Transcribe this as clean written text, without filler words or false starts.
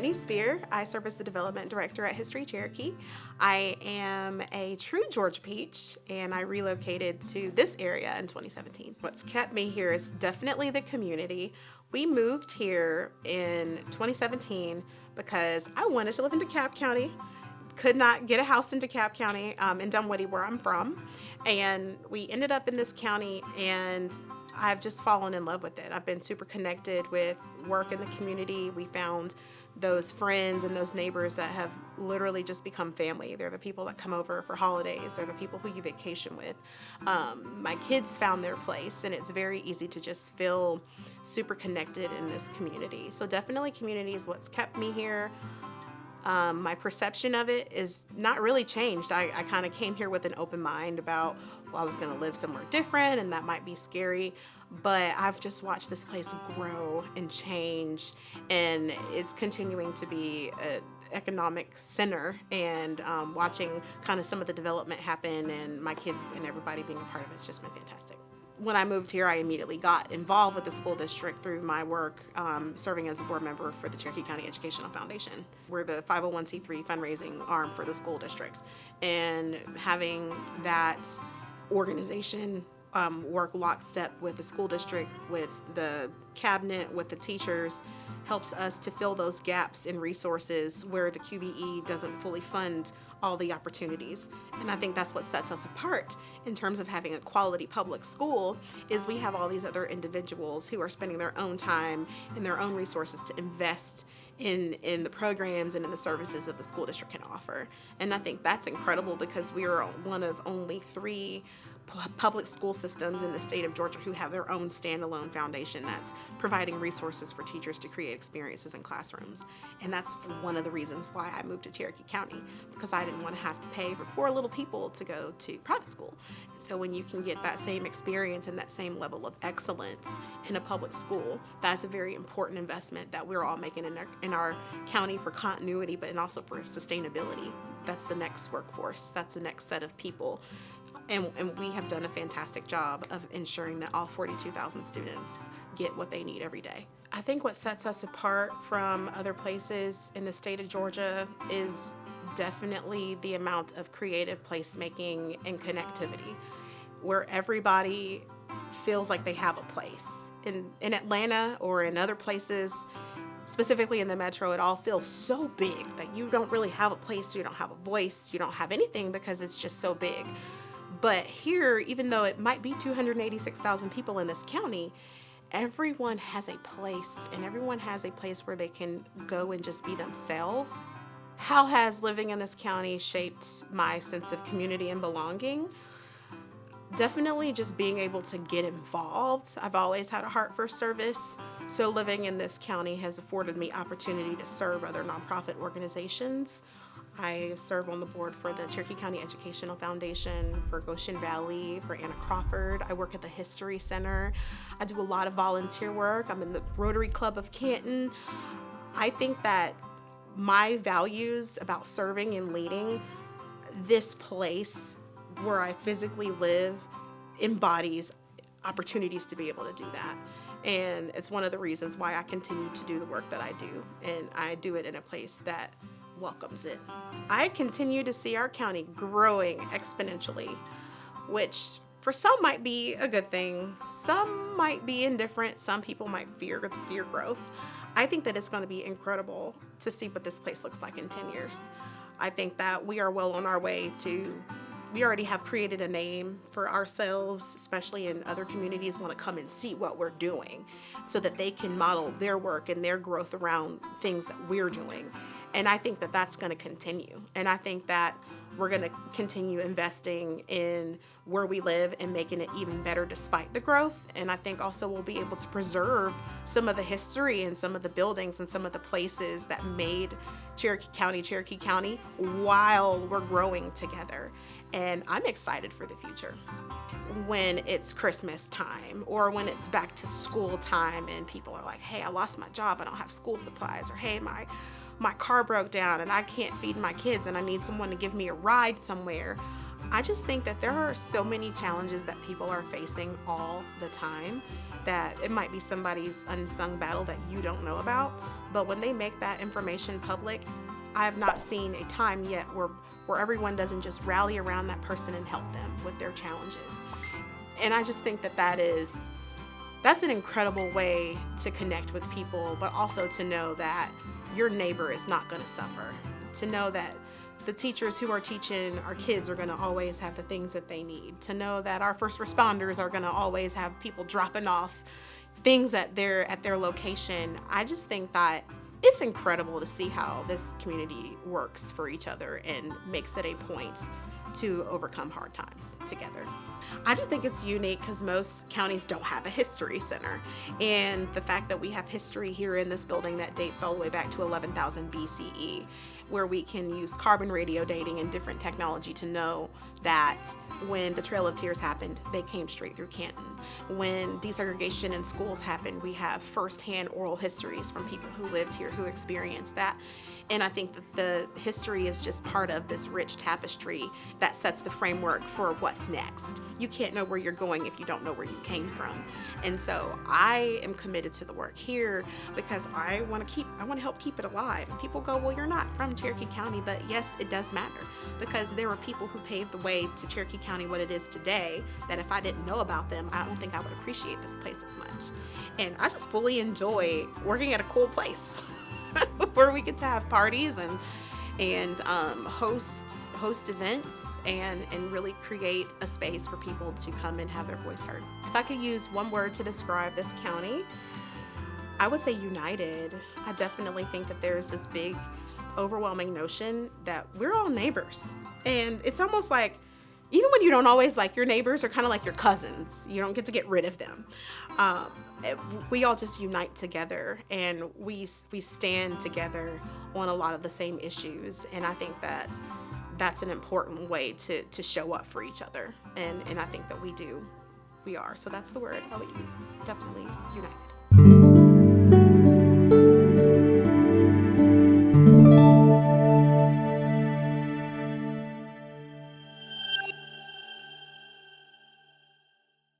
Whitney Spear. I serve as the Development Director at History Cherokee. I am a true Georgia Peach, and I relocated to this area in 2017. What's kept me here is definitely the community. We moved here in 2017 because I wanted to live in DeKalb County. Could not get a house in DeKalb County, in Dunwoody, where I'm from. And we ended up in this county, and I've just fallen in love with it. I've been super connected with work in the community. We found those friends and those neighbors that have literally just become family. They're the people that come over for holidays. They're the people who you vacation with. My kids found their place, and it's very easy to just feel super connected in this community. So definitely community is what's kept me here. My perception of it is not really changed. I kind of came here with an open mind about, well, I was going to live somewhere different and that might be scary, but I've just watched this place grow and change, and it's continuing to be an economic center, and watching kind of some of the development happen and my kids and everybody being a part of it's just been fantastic. When I moved here, I immediately got involved with the school district through my work serving as a board member for the Cherokee County Educational Foundation. We're the 501c3 fundraising arm for the school district. And having that organization work lockstep with the school district, with the cabinet, with the teachers, helps us to fill those gaps in resources where the QBE doesn't fully fund all the opportunities. And I think that's what sets us apart in terms of having a quality public school, is we have all these other individuals who are spending their own time and their own resources to invest in the programs and in the services that the school district can offer. And I think that's incredible, because we are one of only 3 public school systems in the state of Georgia who have their own standalone foundation that's providing resources for teachers to create experiences in classrooms. And that's one of the reasons why I moved to Cherokee County, because I didn't want to have to pay for 4 little people to go to private school. And so when you can get that same experience and that same level of excellence in a public school, that's a very important investment that we're all making in our county for continuity, but also for sustainability. That's the next workforce. That's the next set of people. And we have done a fantastic job of ensuring that all 42,000 students get what they need every day. I think what sets us apart from other places in the state of Georgia is definitely the amount of creative placemaking and connectivity, where everybody feels like they have a place. In Atlanta or in other places, specifically in the metro, it all feels so big that you don't really have a place, you don't have a voice, you don't have anything, because it's just so big. But here, even though it might be 286,000 people in this county, everyone has a place, and everyone has a place where they can go and just be themselves. How has living in this county shaped my sense of community and belonging? Definitely just being able to get involved. I've always had a heart for service, so living in this county has afforded me opportunity to serve other nonprofit organizations. I serve on the board for the Cherokee County Educational Foundation, for Goshen Valley, for Anna Crawford. I work at the History Center. I do a lot of volunteer work. I'm in the Rotary Club of Canton. I think that my values about serving and leading, this place where I physically live embodies opportunities to be able to do that. And it's one of the reasons why I continue to do the work that I do. And I do it in a place that welcomes it. I continue to see our county growing exponentially, which for some might be a good thing. Some might be indifferent. Some people might fear growth. I think that it's going to be incredible to see what this place looks like in 10 years. I think that we are well on our way to, we already have created a name for ourselves, especially in other communities want to come and see what we're doing so that they can model their work and their growth around things that we're doing. And I think that that's going to continue. And I think that we're going to continue investing in where we live and making it even better despite the growth. And I think also we'll be able to preserve some of the history and some of the buildings and some of the places that made Cherokee County, while we're growing together. And I'm excited for the future. When it's Christmas time or when it's back to school time and people are like, hey, I lost my job, I don't have school supplies, or hey, my car broke down and I can't feed my kids and I need someone to give me a ride somewhere. I just think that there are so many challenges that people are facing all the time that it might be somebody's unsung battle that you don't know about, but when they make that information public, I have not seen a time yet where everyone doesn't just rally around that person and help them with their challenges. And I just think that that's an incredible way to connect with people, but also to know that your neighbor is not going to suffer. To know that the teachers who are teaching our kids are going to always have the things that they need. To know that our first responders are going to always have people dropping off things at their location. I just think that it's incredible to see how this community works for each other and makes it a point to overcome hard times together. I just think it's unique because most counties don't have a history center. And the fact that we have history here in this building that dates all the way back to 11,000 BCE, where we can use carbon radio dating and different technology to know that when the Trail of Tears happened, they came straight through Canton. When desegregation in schools happened, we have firsthand oral histories from people who lived here, who experienced that. And I think that the history is just part of this rich tapestry that sets the framework for what's next. You can't know where you're going if you don't know where you came from. And so I am committed to the work here because I want to help keep it alive. And people go, well, you're not from Cherokee County, but yes, it does matter because there were people who paved the way to Cherokee County what it is today that if I didn't know about them, I don't think I would appreciate this place as much. And I just fully enjoy working at a cool place where we get to have parties and host events and really create a space for people to come and have their voice heard. If I could use one word to describe this county, I would say united. I definitely think that there's this big, overwhelming notion that we're all neighbors. And it's almost like, even when you don't always like your neighbors, are kind of like your cousins. You don't get to get rid of them. We all just unite together and we stand together on a lot of the same issues. And I think that that's an important way to show up for each other. And I think that we are. So that's the word I would use. Definitely united.